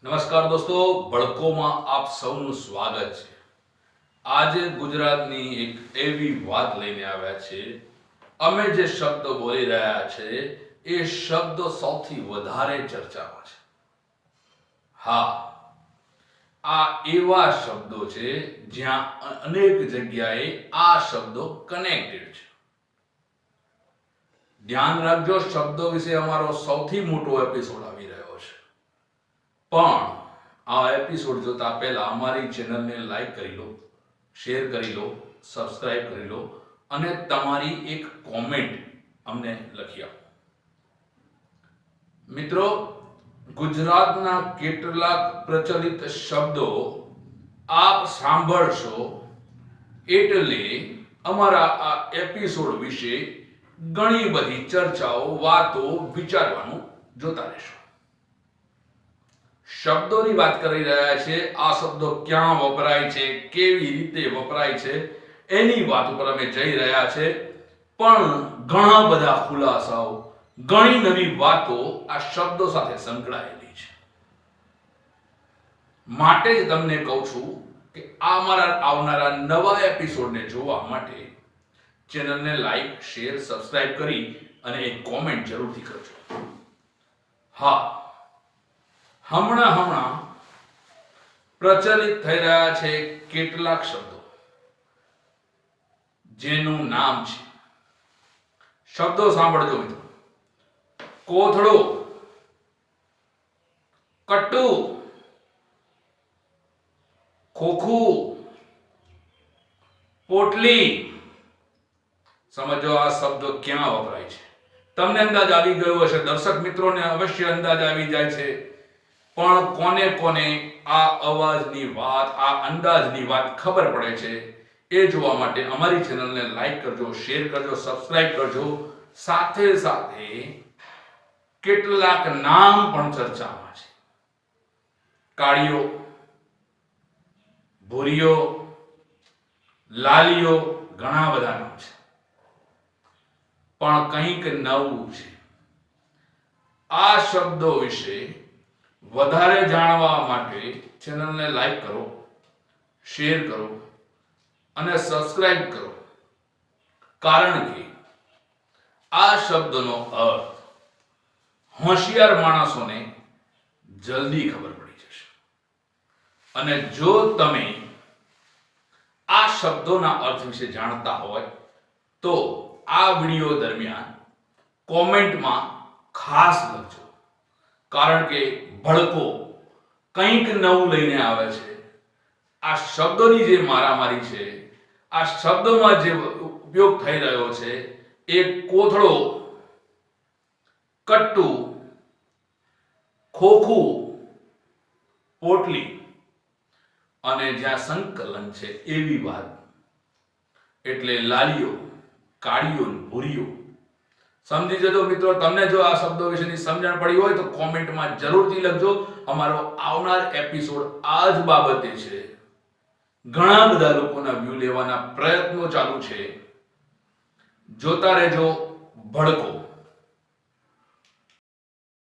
નમસ્કાર દોસ્તો, ભડકોમાં આપ સૌનું સ્વાગત છે। આજે ગુજરાતની એક એવી વાત લઈને આવ્યા છે। અમે જે શબ્દ બોલી રહ્યા છે એ શબ્દ સૌથી વધારે ચર્ચામાં છે। હા, આ એવા શબ્દો છે જ્યાં અનેક જગ્યાએ આ શબ્દો કનેક્ટેડ છે। ધ્યાન રાખજો, શબ્દો વિશે અમારો સૌથી મોટો એપિસોડ આવી રહ્યો છે, પણ આ એપિસોડ જોતા પહેલા અમારી ચેનલને લાઈક કરી લો, શેર કરી લો, સબસ્ક્રાઇબ કરી લો અને તમારી એક કોમેન્ટ અમને લખી આપો। મિત્રો, ગુજરાતના કેટલાક પ્રચલિત શબ્દો આપ સાંભળશો એટલે અમારા આ એપિસોડ વિશે ઘણી બધી ચર્ચાઓ, વાતો, વિચારવાનું જોતા રહેશો। શબ્દોની વાત કરી રહ્યા છે। આ શબ્દો ક્યાં વપરાય છે, કેવી રીતે વપરાય છે એની વાત ઉપર અમે જઈ રહ્યા છે, પણ ઘણા બધા ખુલાસાઓ, ઘણી નવી વાતો આ શબ્દો સાથે સંકળાયેલી છે। માટે જ તમને કહું છું કે અમારા આવનારા નવા એપિસોડને જોવા માટે ચેનલને લાઈક, શેર, સબસ્ક્રાઇબ કરી અને એક કોમેન્ટ જરૂરથી કરજો। હા, હમણાં પ્રચલિત થઈ રહ્યા છે કેટલાક શબ્દો જેનું નામ છે, શબ્દો સાંભળજો મિત્રો: કોથળો, કટ્ટુ, ખોખું, પોટલી। સમજો આ શબ્દો ક્યાં વપરાય છે। તમને અંદાજ આવી ગયો હશે, દર્શક મિત્રોને અવશ્ય અંદાજ આવી જાય છે, પણ કોને કોને આ અવાજની વાત, આ અંદાજની વાત ખબર પડે છે એ જોવા માટે અમારી ચેનલને લાઈક કરજો, શેર કરજો, સબસ્ક્રાઇબ કરજો। સાથે સાથે કેટલાક નામ પણ ચર્ચામાં છે: કાળિયો, ભૂરિયો, લાલિયો, ઘણા બધા નામ છે, પણ કંઈક નવું છે। આ શબ્દો વિશે વધારે જાણવા માટે ચેનલને લાઈક કરો, શેર કરો અને સબસ્ક્રાઇબ કરો, કારણ કે આ શબ્દનો અર્થ હોશિયાર માણસોને જલ્દી ખબર પડી જશે। અને જો તમે આ શબ્દોના અર્થ વિશે જાણતા હોય તો આ વિડિયો દરમિયાન કોમેન્ટમાં ખાસ લખજો, કારણ કે ભડકો કંઈક નવું લઈને આવે છે। આ શબ્દોની જે મારામારી છે, આ શબ્દોમાં જે ઉપયોગ થઈ રહ્યો છે એ કોથળો, કટ્ટુ, ખોખું, પોટલી અને જ્યાં સંકલન છે એવી વાત, એટલે લાલિયો, કાળિયો, ભૂરિયો। સમજી જજો મિત્રો। તમને જો આ શબ્દો વિશેની સમજણ પડી હોય તો કોમેન્ટમાં જરૂરથી લખજો। અમારો આવનાર એપિસોડ આ જ બાબતે છે। ઘણા બધા લોકોના વ્યૂ લેવાના પ્રયત્નો ચાલુ છે। જોતા રહેજો ભડકો।